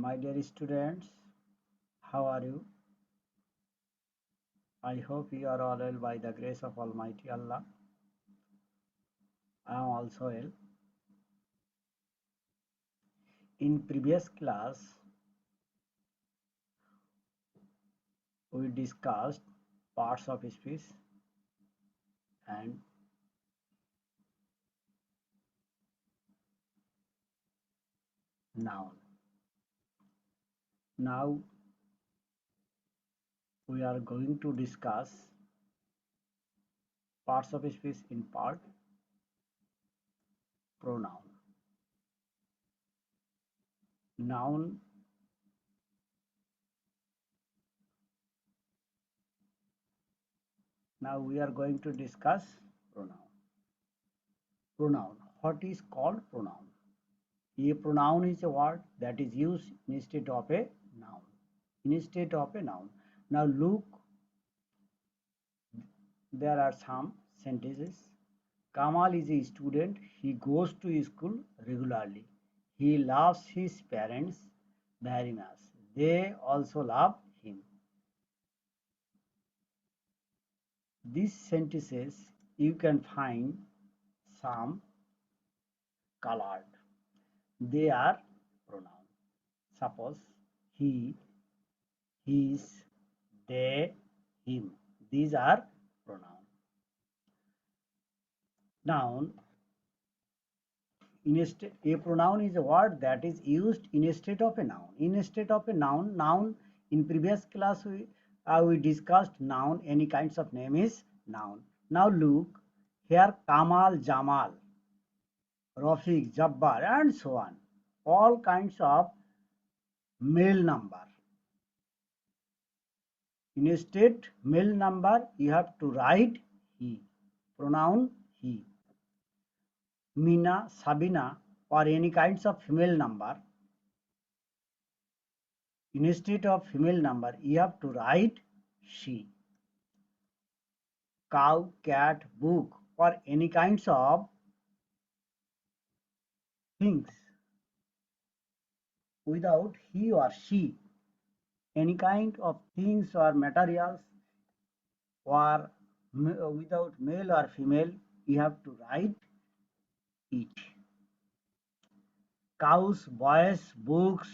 My dear students, how are you? I hope you are all well by the grace of Almighty Allah. I am also well. In previous class, we discussed parts of speech and noun. Now we are going to discuss parts of speech in part pronoun. Noun. Now we are going to discuss pronoun. Pronoun. What is called pronoun? A pronoun is a word that is used instead of a noun. Instead of a noun. Now look, there are some sentences. Kamal is a student. He goes to school regularly. He loves his parents very much. They also love him. These sentences you can find some colored. They are pronoun. Suppose he, his, they, him. These are pronoun. Noun. A pronoun is a word that is used instead of a noun. Instead of a noun, noun in previous class we discussed noun. Any kinds of name is noun. Now look here, Kamal, Jamal, Rafiq, Jabbar, and so on. All kinds of male number. Instead male number you have to write he. Pronoun he. Mina, Sabina, or any kinds of female number. Instead of female number, you have to write she. Cow, cat, book, or any kinds of things without he or she. Any kind of things or materials or without male or female, you have to write it. Cows, boys, books,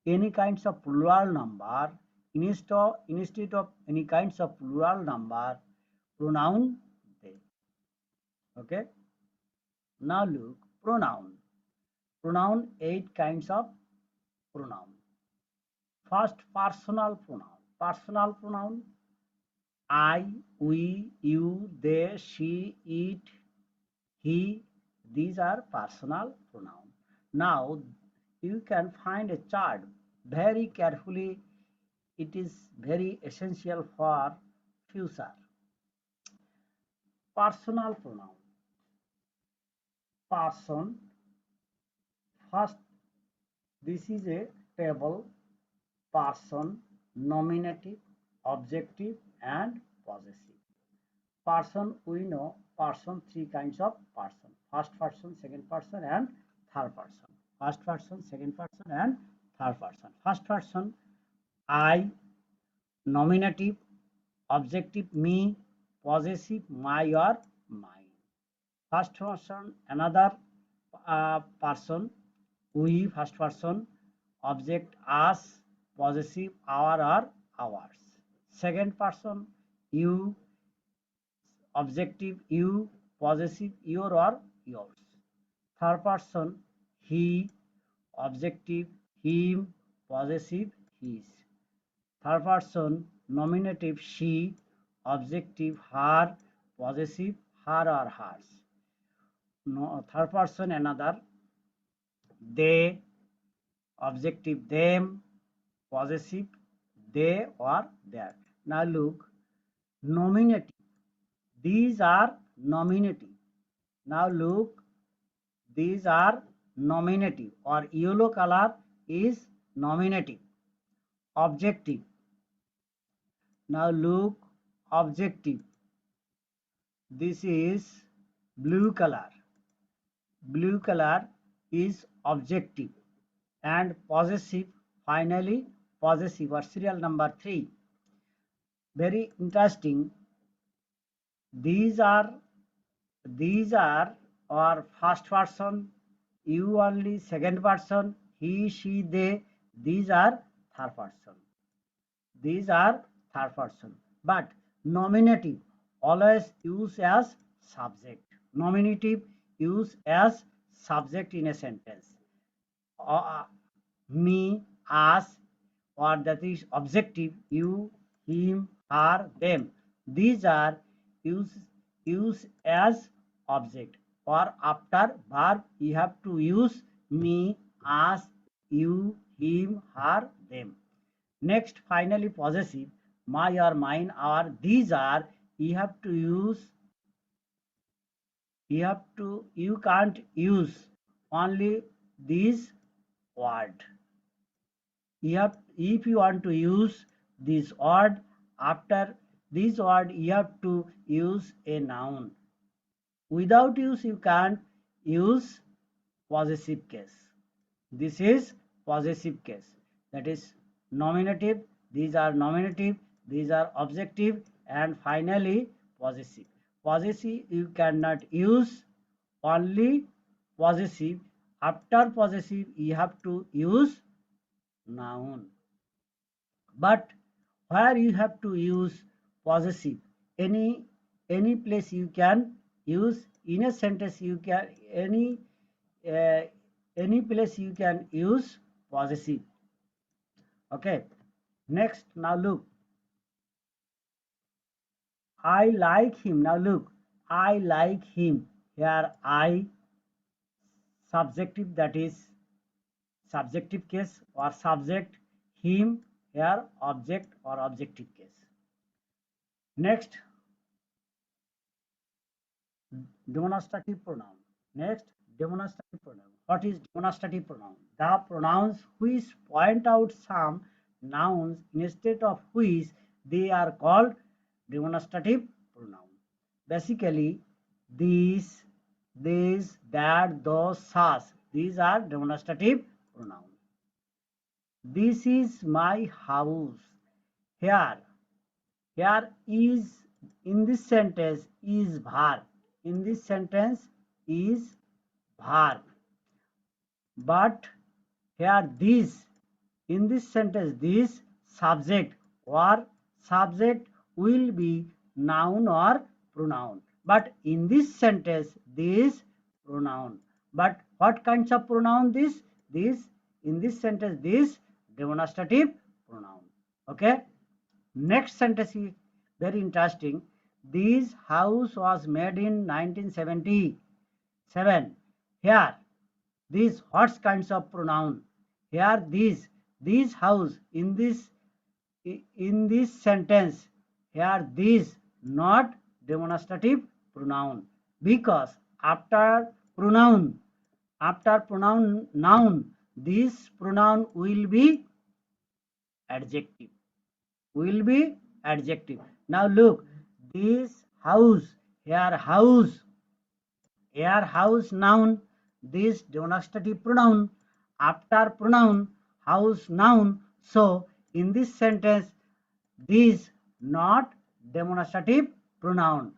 any kinds of plural number, instead of any kinds of plural number, pronoun they. Okay. Now look, pronoun. Pronoun, 8 kinds of pronoun. First, personal pronoun. Personal pronoun, I, we, you, they, she, it, he. These are personal pronoun. Now, you can find a chart very carefully. It is very essential for future. Personal pronoun. Person. First, this is a table. Person, nominative, objective, and possessive. Person, we know person, 3 kinds of person. First person, second person, and third person. First person, second person, and third person. First person, I, nominative, objective, me, possessive, my or mine. First person, another person, we, first person, object, us, possessive, our or ours. Second person, you, objective, you, possessive, your or yours. Third person, he, objective, him, possessive, his. Third person, nominative, she, objective, her, possessive, her or hers. No, third person, another, they, objective, them, possessive, they or their. Now look, nominative. These are nominative. Now look, these are nominative or yellow color is nominative. Objective. Now look, objective. This is blue color. Blue color is objective and possessive finally possessive or serial number 3. Very interesting. These are or first person, you only second person, he, she, they. These are third person. These are third person. But nominative always use as subject. Nominative use as subject in a sentence. Me, us, or that is objective, you, him, her, them. These are use as object, or after verb you have to use me, us, you, him, her, them. Next, finally possessive, my or mine, or. These are you have to use, you can't use only this word. If you want to use this word, after this word you have to use a noun. Without use you can't use possessive case. This is possessive case. That is nominative. These are nominative. These are objective. And finally possessive. Possessive you cannot use only possessive. After possessive you have to use noun. But where you have to use possessive, any place you can use in a sentence, you can uh, any place you can use possessive. Okay, next, now look, I like him. Now look, I like him. Here I subjective, that is subjective case or subject, him here object or objective case. Next, demonstrative pronoun. Next, demonstrative pronoun. What is demonstrative pronoun? The pronouns which point out some nouns instead of which they are called demonstrative pronoun. Basically, these, this, that, those, such. These are demonstrative pronoun. This is my house. Here, here is, in this sentence is verb. In this sentence is verb. But here this, in this sentence this subject or subject will be noun or pronoun. But in this sentence this pronoun. But what kinds of pronoun this? This, in this sentence this demonstrative pronoun. Okay. Next sentence is very interesting. This house was made in 1977. Here, these what kinds of pronoun? Here, this house, in this sentence. Here, this not demonstrative pronoun, because after pronoun noun, this pronoun will be adjective. Will be adjective. Now look, this house, here house noun, this demonstrative pronoun, after pronoun house noun. So in this sentence this not demonstrative pronoun,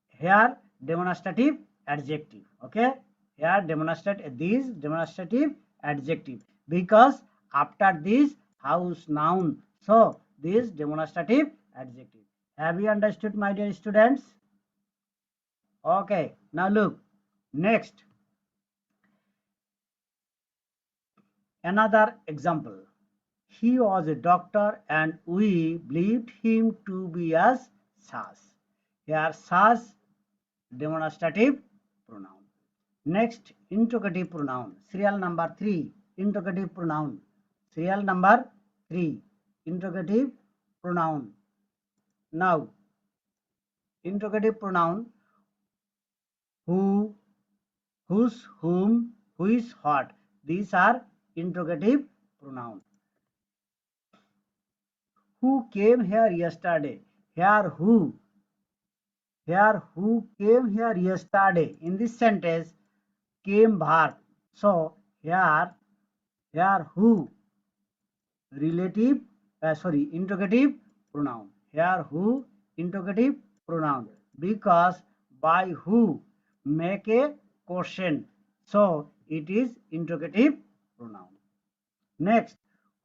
here demonstrative adjective. Okay, here demonstrate, this demonstrative adjective, because after this house noun, so this demonstrative adjective. Have you understood, my dear students? Okay, now look, next, another example. He was a doctor and we believed him to be as such. Here such demonstrative pronoun. Next, interrogative pronoun. Serial number 3. Interrogative pronoun. Serial number 3. Interrogative pronoun. Now, interrogative pronoun, who, whose, whom, which, what. These are interrogative pronoun. Who came here yesterday? Here who came here yesterday. In this sentence came verb. So here who relative, interrogative pronoun. Here who interrogative pronoun, because by who make a question, so it is interrogative pronoun. Next,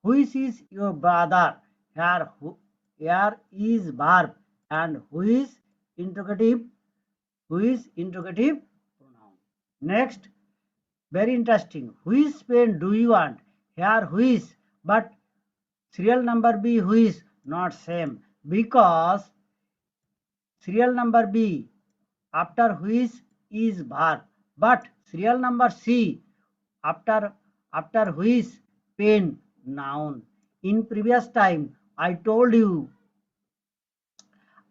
which is your brother? Here is verb and interrogative who is interrogative pronoun. Next, very interesting. Which pen do you want? Here which, but serial number B which not same, because serial number B after which is verb, but serial number C after which pen noun. In previous time I told you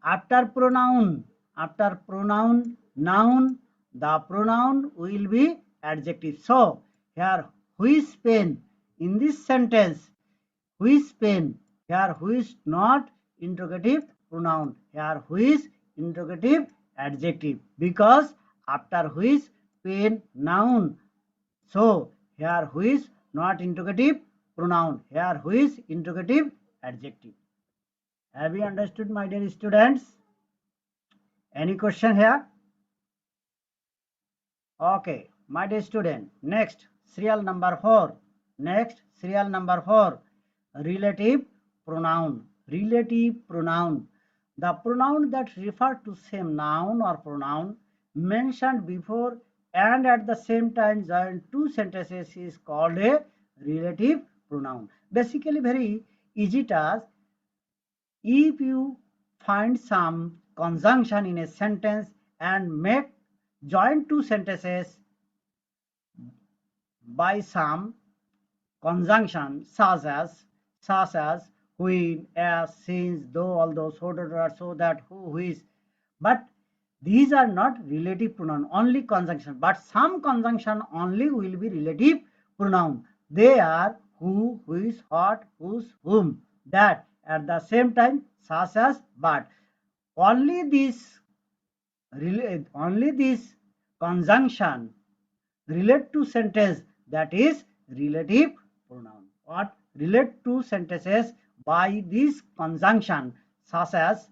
after pronoun noun, the pronoun will be adjective. So here which pen, in this sentence which pen, here which not interrogative pronoun, here which interrogative adjective, because after which pen noun. So here which not interrogative pronoun, here which interrogative adjective. Have you understood, my dear students? Any question here? Okay, my dear student. Next, serial number 4. Next, serial number 4. Relative pronoun. Relative pronoun. The pronoun that refer to same noun or pronoun mentioned before and at the same time join two sentences is called a relative pronoun. Basically, very easy task. If you find some conjunction in a sentence and make join two sentences by some conjunction such as when, as, since, though, although, so that, who, which, but these are not relative pronoun, only conjunction, but some conjunction only will be relative pronoun. They are who, which, what, whose, whom, that, at the same time such as, but. Only this conjunction relate to sentence, that is relative pronoun. What relate to sentences by this conjunction such as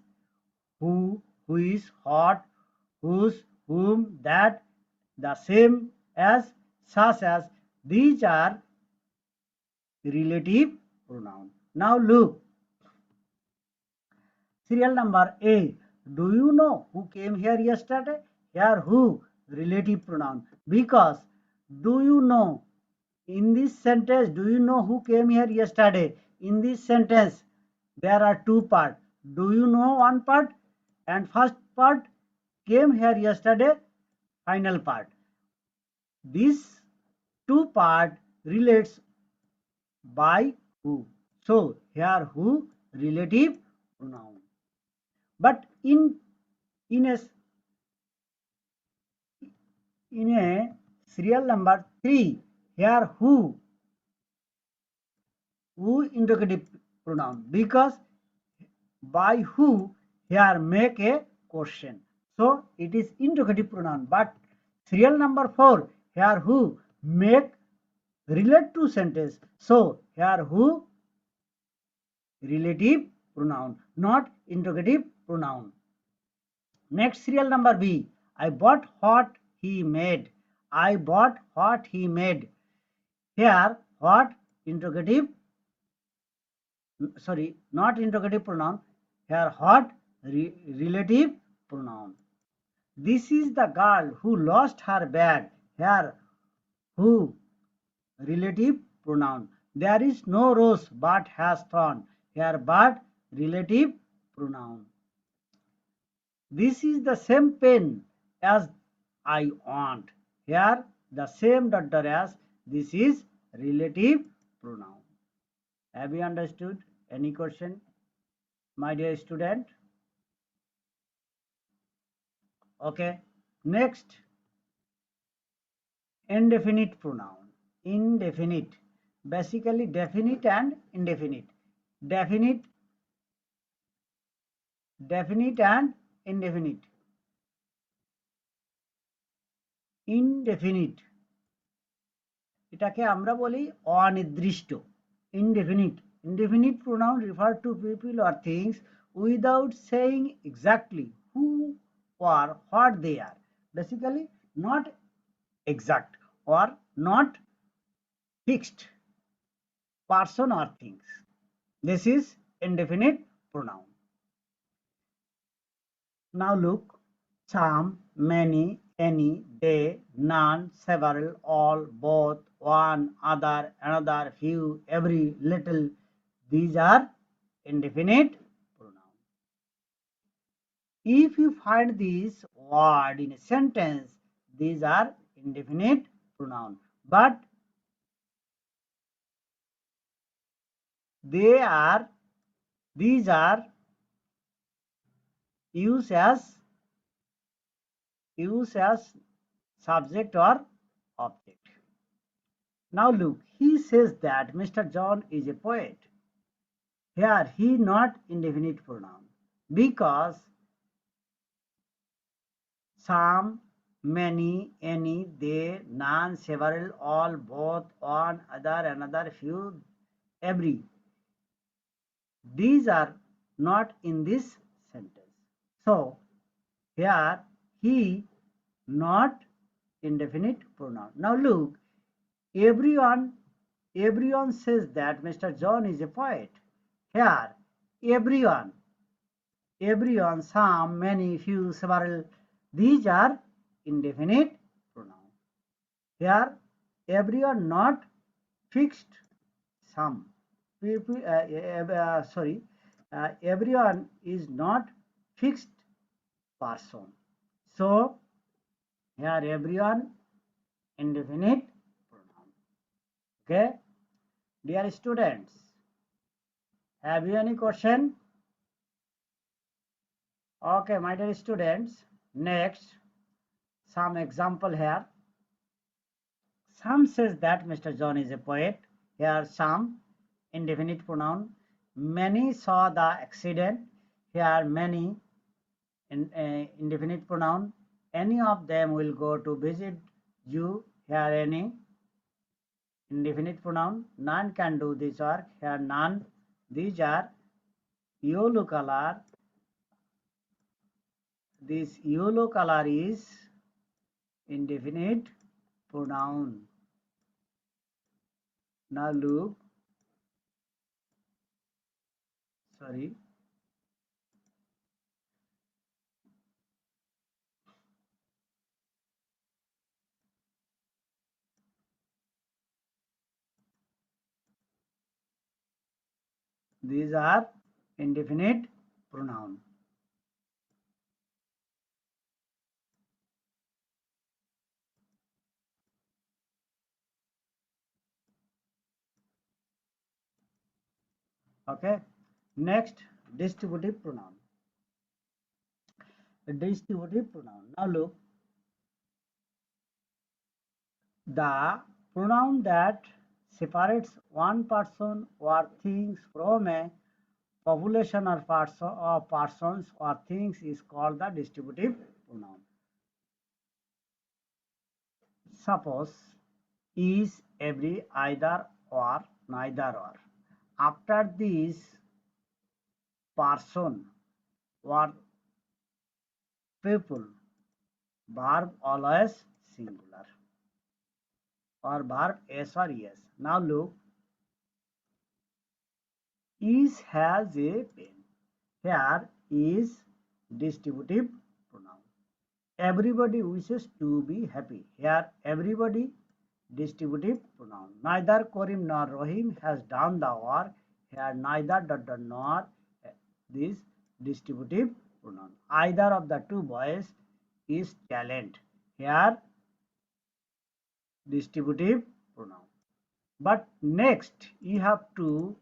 who, which, what, whose, whom, that, the same as, such as, these are relative pronoun. Now look, serial number A. Do you know who came here yesterday? Here who relative pronoun, because do you know, in this sentence, do you know who came here yesterday? In this sentence there are two parts. Do you know one part, and first part came here yesterday, final part. This two part relates by who. So here who relative pronoun. But in a serial number 3, here who interrogative pronoun, because by who here make a question, so it is interrogative pronoun. But serial number 4, here who make relate to sentence, so here who relative pronoun, not interrogative pronoun. Next, serial number B. I bought what he made. I bought what he made. Here what interrogative, sorry, not interrogative pronoun. Here what relative pronoun. This is the girl who lost her bag. Here who relative pronoun. There is no rose but has thorn. Here but relative pronoun. This is the same pen as I want. Here the same doctor as, this is relative pronoun. Have you understood? Any question, my dear student? Okay. Next, indefinite pronoun. Indefinite. Basically definite and indefinite. Definite and indefinite. Indefinite এটাকে আমরা বলি অনির্দিষ্ট, indefinite Indefinite pronoun refer to people or things without saying exactly who or what they are. Basically, not exact or not fixed person or things. This is indefinite pronoun. Now look, some, many, any, they, none, several, all, both, one, other, another, few, every, little. These are indefinite pronoun. If you find this word in a sentence, these are indefinite pronoun. But these are used as subject or object. Now look, he says that Mr. John is a poet. Here he not indefinite pronoun because some, many, any, they, none, several, all, both, one, other, another, few, every. These are not in this sentence. So here he not indefinite pronoun. Now look, everyone everyone says that Mr. John is a poet. Here everyone, some, many, few, several, these are indefinite pronoun. Here everyone not fixed some. People, everyone is not fixed person. So here everyone indefinite pronoun. Okay, dear students, have you any question? Okay, my dear students, next some example here. Some says that Mr. John is a poet. Here some indefinite pronoun. Many saw the accident. Here many indefinite pronoun. Any of them will go to visit you. Here any indefinite pronoun. None can do this work. Here none. These are yellow color. This yellow color is indefinite pronoun. Now look, sorry. These are indefinite pronoun. Okay. Next, distributive pronoun. Distributive pronoun. Now look, the pronoun that separates one person or things from a population or persons or things is called the distributive pronoun. Suppose is, every, either, or, neither, or. After this person or people, verb always singular or verb yes or yes. Now look, is has a pen. Here is distributive pronoun. Everybody wishes to be happy. Here everybody distributive pronoun. Neither Karim nor Rahim has done the work. Here neither nor this distributive pronoun. Either of the two boys is talent. Here distributive pronoun. But next you have to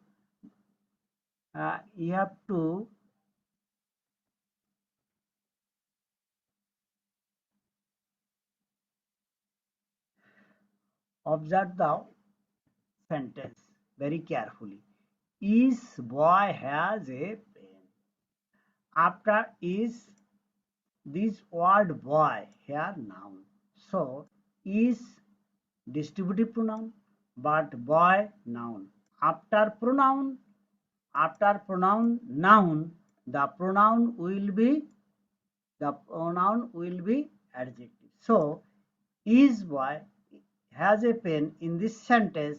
observe the sentence very carefully. Is boy has a pen. After is this word boy here noun. So is distributive pronoun but boy noun. After pronoun after pronoun noun, the pronoun will be adjective. So, is boy has a pen in this sentence.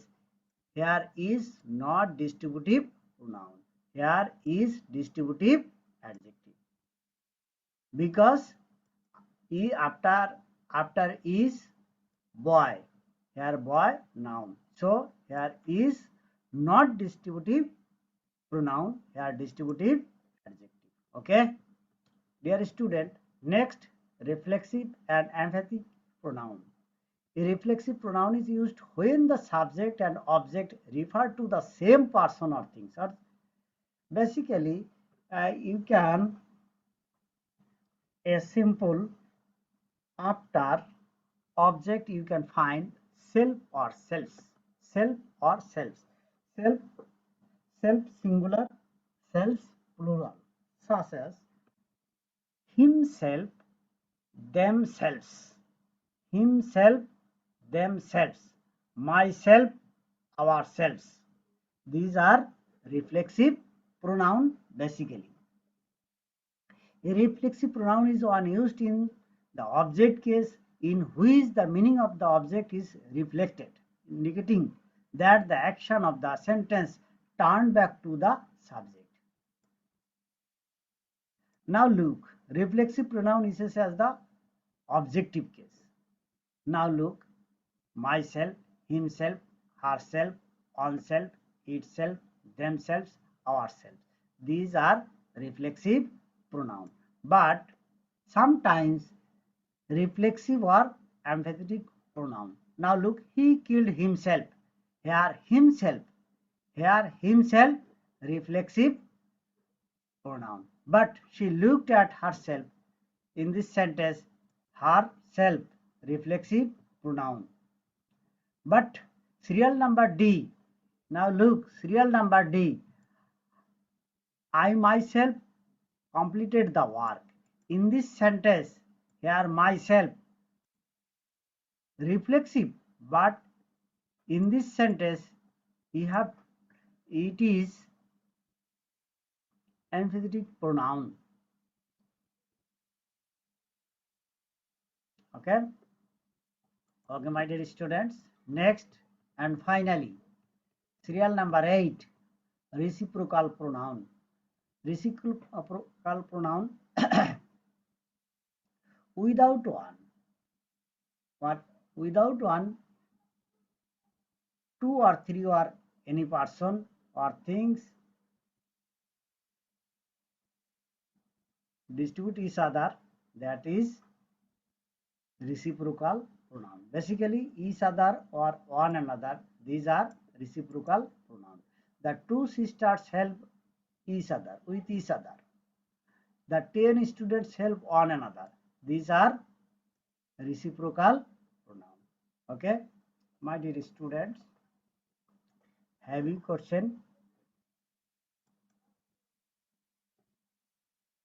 Here is not distributive pronoun. Here is distributive adjective. Because after is boy. Here boy noun. So here is not distributive pronoun. Here distributive adjective. Okay. Dear student, next reflexive and emphatic pronoun. A reflexive pronoun is used when the subject and object refer to the same person or things. Or basically, you can a simple after object you can find self or selves. Self or selves. Self, self singular, selves plural, such as himself, themselves, himself, themselves, myself, ourselves. These are reflexive pronoun basically. A reflexive pronoun is one used in the object case in which the meaning of the object is reflected, indicating that the action of the sentence turned back to the subject. Now look, reflexive pronoun is as the objective case. Now look, myself, himself, herself, oneself, itself, themselves, ourselves. These are reflexive pronoun. But sometimes reflexive or emphatic pronoun. Now look, he killed himself. Here himself. Here himself, reflexive pronoun. But she looked at herself. In this sentence, herself, reflexive pronoun. But serial number D. Now look, serial number D. I myself completed the work. In this sentence, here myself, reflexive, but in this sentence, it is emphatic pronoun. Okay. Okay, my dear students. Next and finally, serial number 8, reciprocal pronoun. Reciprocal pronoun without one. But without one, two or three or any person or things distribute each other, that is reciprocal pronoun. Basically, each other or one another, these are reciprocal pronoun. The two sisters help each other with each other. The 10 students help one another. These are reciprocal pronoun. Okay, my dear students, have you question?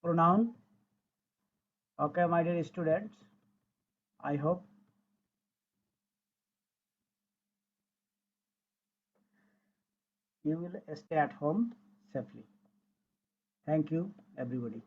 Pronoun. Okay, my dear students, I hope you will stay at home safely. Thank you, everybody.